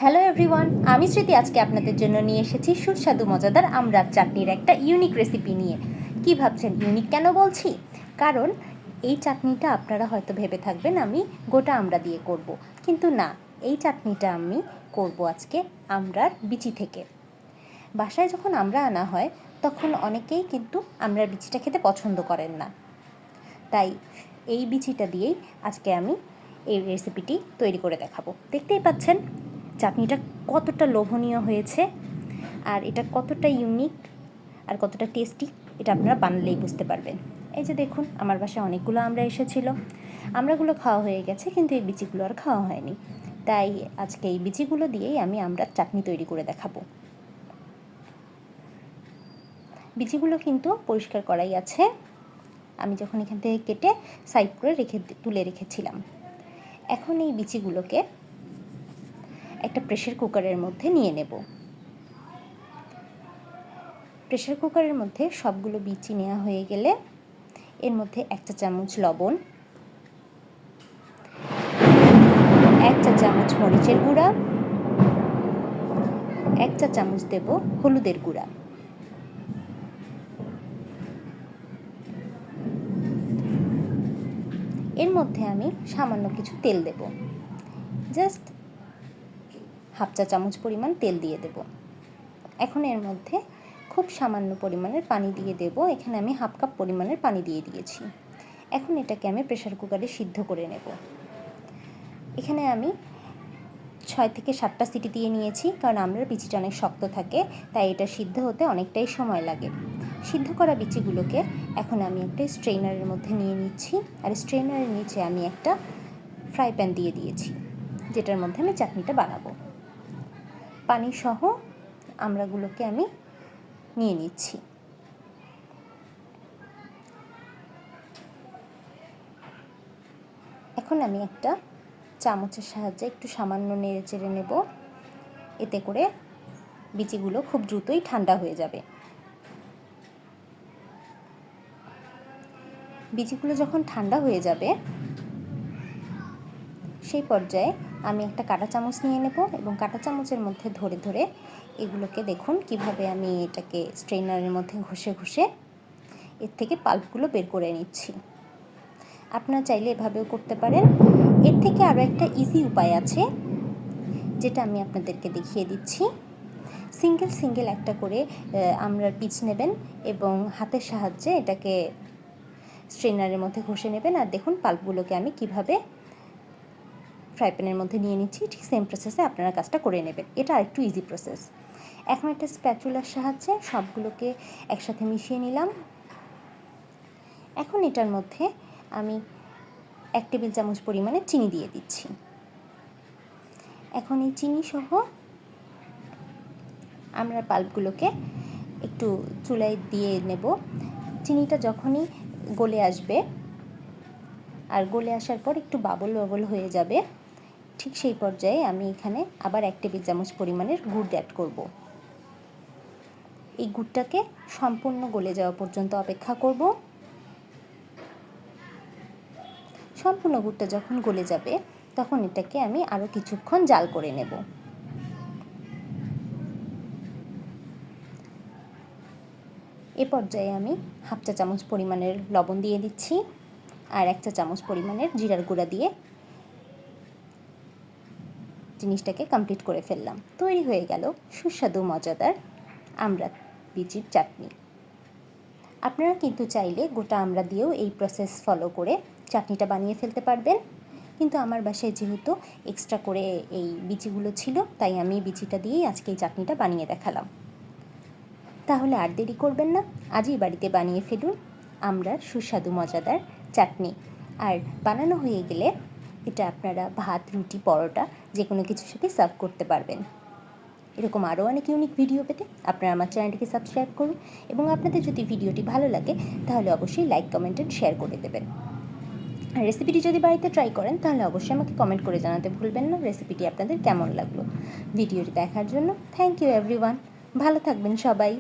Hello everyone, আমি স্মৃতি আজকে আপনাদের জন্য নিয়ে এসেছি সুস্বাদু মজাদার আমড়ার চাটনির একটা ইউনিক রেসিপি নিয়ে। কি ভাবছেন ইউনিক কেন বলছি? কারণ এই চাটনিটা আপনারা হয়তো ভেবে থাকবেন আমি গোটা আমড়া দিয়ে করব, কিন্তু না, এই চাটনিটা আমি করব আজকে আমড়ার বিচি থেকে। বাসায় যখন আমড়া আনা হয় তখন অনেকেই কিন্তু আমড়ার বিচিটা খেতে পছন্দ করেন না, তাই এই বিচিটা দিয়েই আজকে আমি এই রেসিপিটি তৈরি করে দেখাবো। দেখতেই পাচ্ছেন চাটনিটা কতটা লোভনীয় হয়েছে, আর এটা কতটা ইউনিক আর কতটা টেস্টি এটা আপনারা বানালেই বুঝতে পারবেন। এই যে দেখুন, আমার বাসায় অনেকগুলো আমড়া এসেছিলো, আমড়াগুলো খাওয়া হয়ে গেছে, কিন্তু এই বিচিগুলো আর খাওয়া হয়নি, তাই আজকে এই বিচিগুলো দিয়েই আমি আমড়ার চাটনি তৈরি করে দেখাবো। বিচিগুলো কিন্তু পরিষ্কার করাই আছে, আমি যখন এখান থেকে কেটে সাইড করে তুলে রেখেছিলাম। এখন এই বিচিগুলোকে একটা প্রেসার কুকারের মধ্যে নিয়ে নেব। প্রেসার কুকারের মধ্যে সবগুলো বিচি নেওয়া হয়ে গেলে এর মধ্যে 1 চা চামচ লবণ, 1 চা চামচ মরিচের গুঁড়া, 1 চা চামচ দেব হলুদের গুঁড়া। এর মধ্যে আমি সামান্য কিছু তেল দেব, জাস্ট হাফ চা চামচ পরিমাণ তেল দিয়ে দেব। এখন এর মধ্যে খুব সামান্য পরিমাণের পানি দিয়ে দেব, এখানে আমি হাফ কাপ পরিমাণের পানি দিয়ে দিয়েছি। এখন এটাকে আমি প্রেসার কুকারে সিদ্ধ করে নেব। এখানে আমি 6 থেকে 7টা সিটি দিয়ে নিয়েছি, কারণ আমড়ার বিচিটা অনেক শক্ত থাকে, তাই এটা সিদ্ধ হতে অনেকটাই সময় লাগে। সিদ্ধ করা বিচিগুলোকে এখন আমি একটা স্ট্রেনারের মধ্যে নিয়ে নিচ্ছি, আর স্ট্রেনারের নিচে আমি একটা ফ্রাই প্যান দিয়ে দিয়েছি, যেটার মধ্যে আমি চাটনিটা বানাবো। পানি সহ আমড়াগুলোকে আমি নিয়ে নিচ্ছি। এখন আমি একটা চামচের সাহায্যে একটু সামান্য নেড়ে চেড়ে নেব, এতে করে বিচিগুলো খুব দ্রুতই ঠান্ডা হয়ে যাবে। বিচিগুলো যখন ঠান্ডা হয়ে যাবে সেই পর্যায়ে আমি একটা কাঁটা চামচ নিয়ে নেব, এবং কাঁটা চামচের মধ্যে ধরে ধরে এগুলোকে দেখুন কিভাবে আমি এটাকে স্ট্রেনারের মধ্যে ঘষে ঘষে এর থেকে পাল্পগুলো বের করে নিচ্ছি। আপনারা চাইলে এভাবেও করতে পারেন। এর থেকে আরও একটা ইজি উপায় আছে, যেটা আমি আপনাদেরকে দেখিয়ে দিচ্ছি। সিঙ্গেল সিঙ্গেল একটা করে আমড়ার পিচ নেবেন এবং হাতের সাহায্যে এটাকে স্ট্রেনারের মধ্যে ঘষে নেবেন, আর দেখুন পাল্পগুলোকে আমি কিভাবে ফ্রাই প্যানের মধ্যে নিয়ে নিচ্ছি। ঠিক সেম প্রসেসে আপনারা কাজটা করে নেবেন, এটা আরেকটু ইজি প্রসেস। এখন একটা স্প্যাচুলার সাহায্যে সবগুলোকে একসাথে মিশিয়ে নিলাম। এখন এটার মধ্যে আমি 1 টেবিল চামচ পরিমাণে চিনি দিয়ে দিচ্ছি। এখন এই চিনি সহ আমরা পাল্পগুলোকে একটু চুলায় দিয়ে নেব। চিনিটা যখনই গলে আসবে, আর গলে আসার পর একটু বাবল বাবল হয়ে যাবে, ঠিক সেই পর্যায়ে আমি এখানে আবার 1 টেবিল চামচ পরিমাণের গুড় অ্যাড করব। এই গুড়টাকে সম্পূর্ণ গলে যাওয়া পর্যন্ত অপেক্ষা করব। সম্পূর্ণ গুড়টা যখন গলে যাবে তখন এটাকে আমি আরও কিছুক্ষণ জাল করে নেব। এ পর্যায়ে আমি হাফ চা চামচ পরিমাণের লবণ দিয়ে দিচ্ছি, আর 1 চা চামচ পরিমাণের জিরার গুঁড়া দিয়ে জিনিসটাকে কমপ্লিট করে ফেললাম। তৈরি হয়ে গেল সুস্বাদু মজাদার আমড়া বিচির চাটনি। আপনারা কিন্তু চাইলে গোটা আমড়া দিয়েও এই প্রসেস ফলো করে চাটনিটা বানিয়ে ফেলতে পারবেন, কিন্তু আমার বাসায় যেহেতু এক্সট্রা করে এই বিচিগুলো ছিল, তাই আমি বিচিটা দিয়েই আজকে এই চাটনিটা বানিয়ে দেখালাম। তাহলে আর দেরি করবেন না, আজই বাড়িতে বানিয়ে ফেলুন আমড়ার সুস্বাদু মজাদার চাটনি। আর বানানো হয়ে গেলে এটা আপনারা ভাত, রুটি, পরোটা যে কোনো কিছুর সাথে সার্ভ করতে পারবেন। এরকম আরও অনেক ইউনিক ভিডিও পেতে আপনারা আমার চ্যানেলটিকে সাবস্ক্রাইব করুন, এবং আপনাদের যদি ভিডিওটি ভালো লাগে তাহলে অবশ্যই লাইক, কমেন্ট এন্ড শেয়ার করে দেবেন। আর রেসিপিটি যদি বাড়িতে ট্রাই করেন তাহলে অবশ্যই আমাকে কমেন্ট করে জানাতে ভুলবেন না রেসিপিটি আপনাদের কেমন লাগলো। ভিডিওটি দেখার জন্য থ্যাংক ইউ এভরিওয়ান। ভালো থাকবেন সবাই।